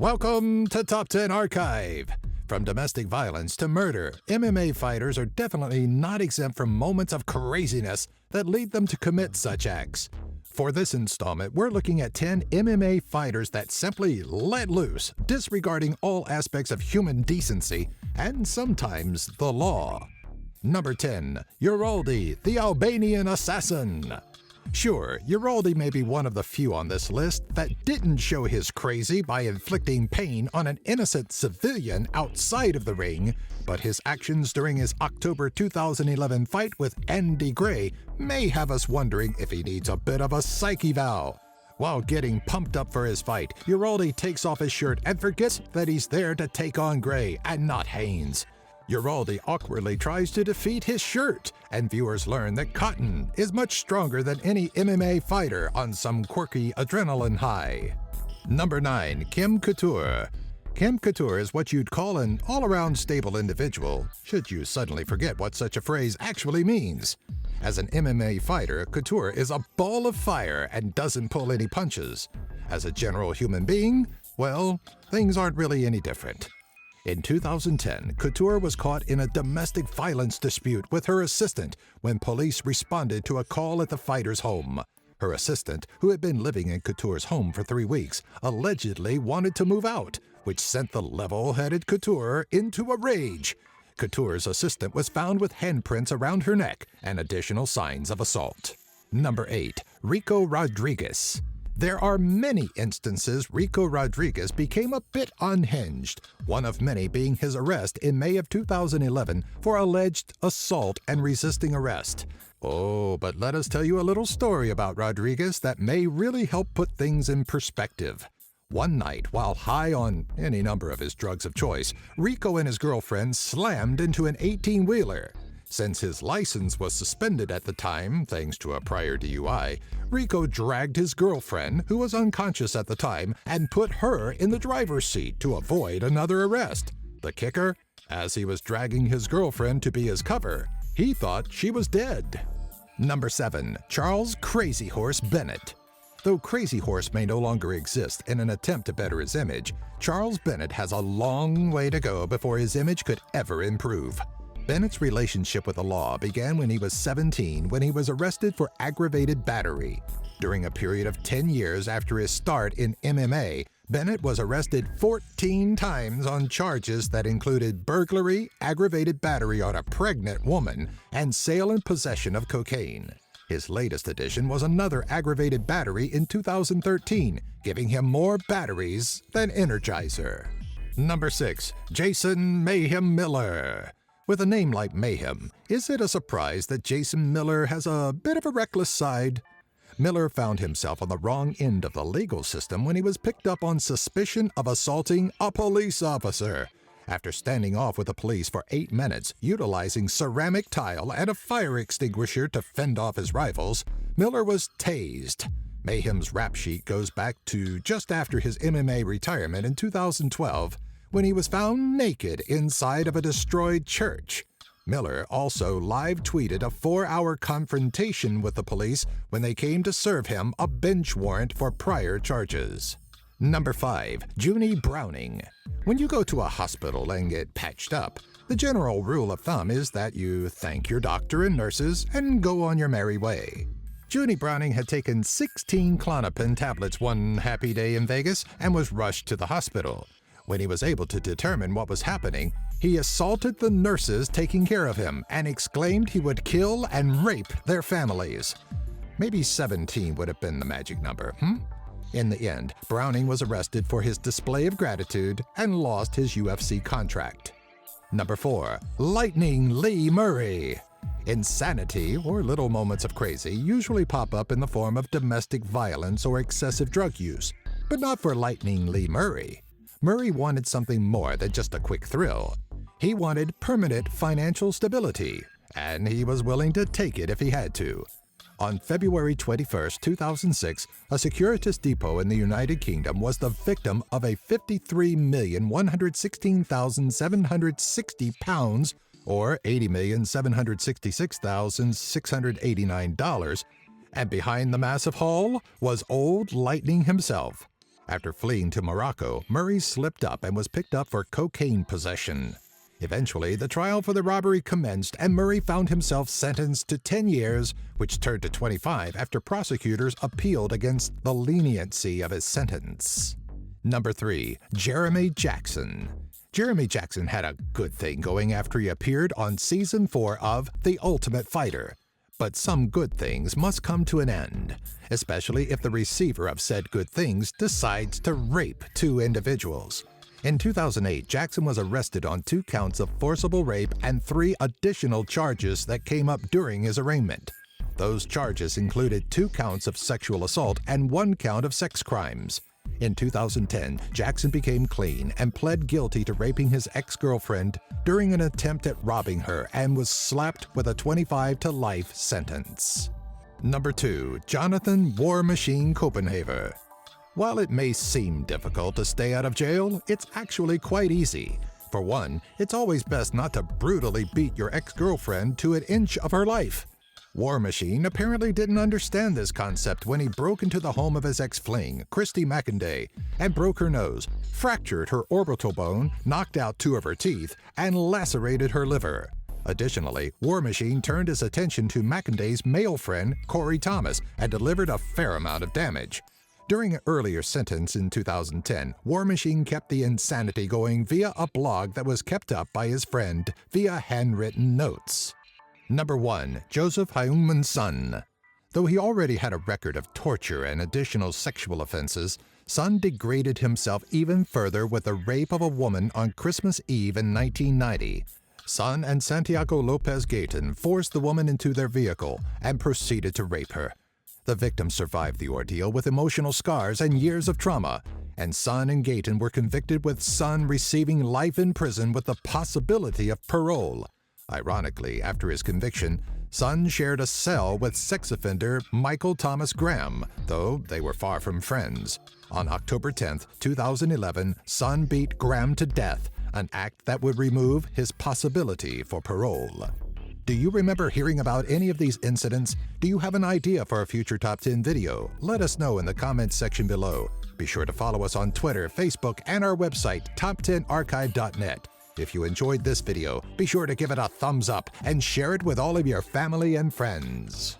Welcome to Top 10 Archive. From domestic violence to murder, MMA fighters are definitely not exempt from moments of craziness that lead them to commit such acts. For this installment, we're looking at 10 MMA fighters that simply let loose, disregarding all aspects of human decency and sometimes the law. Number 10. Euraldi, the Albanian assassin. Sure, Euraldi may be one of the few on this list that didn't show his crazy by inflicting pain on an innocent civilian outside of the ring, but his actions during his October 2011 fight with Andy Gray may have us wondering if he needs a bit of a psych eval. While getting pumped up for his fight, Euraldi takes off his shirt and forgets that he's there to take on Gray and not Haynes. Euraldi awkwardly tries to defeat his shirt, and viewers learn that Cotton is much stronger than any MMA fighter on some quirky adrenaline high. Number 9. Kim Couture. Kim Couture is what you'd call an all-around stable individual, should you suddenly forget what such a phrase actually means. As an MMA fighter, Couture is a ball of fire and doesn't pull any punches. As a general human being, well, things aren't really any different. In 2010, Couture was caught in a domestic violence dispute with her assistant when police responded to a call at the fighter's home. Her assistant, who had been living in Couture's home for 3 weeks, allegedly wanted to move out, which sent the level-headed Couture into a rage. Couture's assistant was found with handprints around her neck and additional signs of assault. Number 8. Ricco Rodriguez. There are many instances Ricco Rodriguez became a bit unhinged, one of many being his arrest in May of 2011 for alleged assault and resisting arrest. Oh, but let us tell you a little story about Rodriguez that may really help put things in perspective. One night, while high on any number of his drugs of choice, Ricco and his girlfriend slammed into an 18-wheeler. Since his license was suspended at the time, thanks to a prior DUI, Ricco dragged his girlfriend, who was unconscious at the time, and put her in the driver's seat to avoid another arrest. The kicker? As he was dragging his girlfriend to be his cover, he thought she was dead. Number 7. Charles Crazy Horse Bennett. Though Crazy Horse may no longer exist in an attempt to better his image, Charles Bennett has a long way to go before his image could ever improve. Bennett's relationship with the law began when he was 17 when he was arrested for aggravated battery. During a period of 10 years after his start in MMA, Bennett was arrested 14 times on charges that included burglary, aggravated battery on a pregnant woman, and sale and possession of cocaine. His latest addition was another aggravated battery in 2013, giving him more batteries than Energizer. Number 6. Jason Mayhem Miller. With a name like Mayhem, is it a surprise that Jason Miller has a bit of a reckless side? Miller found himself on the wrong end of the legal system when he was picked up on suspicion of assaulting a police officer. After standing off with the police for 8 minutes, utilizing ceramic tile and a fire extinguisher to fend off his rivals, Miller was tased. Mayhem's rap sheet goes back to just after his MMA retirement in 2012, when he was found naked inside of a destroyed church. Miller also live-tweeted a 4-hour confrontation with the police when they came to serve him a bench warrant for prior charges. Number 5. Junie Browning. When you go to a hospital and get patched up, the general rule of thumb is that you thank your doctor and nurses and go on your merry way. Junie Browning had taken 16 Klonopin tablets one happy day in Vegas and was rushed to the hospital. When he was able to determine what was happening, he assaulted the nurses taking care of him and exclaimed he would kill and rape their families. Maybe 17 would have been the magic number, In the end, Browning was arrested for his display of gratitude and lost his UFC contract. Number 4. Lightning Lee Murray. Insanity, or little moments of crazy, usually pop up in the form of domestic violence or excessive drug use, but not for Lightning Lee Murray. Murray wanted something more than just a quick thrill. He wanted permanent financial stability, and he was willing to take it if he had to. On February 21, 2006, a Securitas depot in the United Kingdom was the victim of a £53,116,760, or $80,766,689, and behind the massive haul was Old Lightning himself. After fleeing to Morocco, Murray slipped up and was picked up for cocaine possession. Eventually, the trial for the robbery commenced and Murray found himself sentenced to 10 years, which turned to 25 after prosecutors appealed against the leniency of his sentence. Number 3. Jeremy Jackson. Jeremy Jackson had a good thing going after he appeared on Season 4 of The Ultimate Fighter. But some good things must come to an end, especially if the receiver of said good things decides to rape 2 individuals. In 2008, Jackson was arrested on 2 counts of forcible rape and 3 additional charges that came up during his arraignment. Those charges included 2 counts of sexual assault and 1 count of sex crimes. In 2010, Jackson became clean and pled guilty to raping his ex-girlfriend during an attempt at robbing her and was slapped with a 25 to life sentence. Number 2. Jonathon War Machine Koppenhaver. While it may seem difficult to stay out of jail, it's actually quite easy. For one, it's always best not to brutally beat your ex-girlfriend to an inch of her life. War Machine apparently didn't understand this concept when he broke into the home of his ex-fling, Christy McInday, and broke her nose, fractured her orbital bone, knocked out 2 of her teeth, and lacerated her liver. Additionally, War Machine turned his attention to McInday's male friend, Corey Thomas, and delivered a fair amount of damage. During an earlier sentence in 2010, War Machine kept the insanity going via a blog that was kept up by his friend via handwritten notes. Number 1. Joseph Hyungmin Son. Though he already had a record of torture and additional sexual offenses, Son degraded himself even further with the rape of a woman on Christmas Eve in 1990. Son and Santiago Lopez Gayton forced the woman into their vehicle and proceeded to rape her. The victim survived the ordeal with emotional scars and years of trauma, and Son and Gayton were convicted with Son receiving life in prison with the possibility of parole. Ironically, after his conviction, Son shared a cell with sex offender Michael Thomas Graham, though they were far from friends. On October 10, 2011, Son beat Graham to death, an act that would remove his possibility for parole. Do you remember hearing about any of these incidents? Do you have an idea for a future Top 10 video? Let us know in the comments section below. Be sure to follow us on Twitter, Facebook, and our website, top10archive.net. If you enjoyed this video, be sure to give it a thumbs up and share it with all of your family and friends.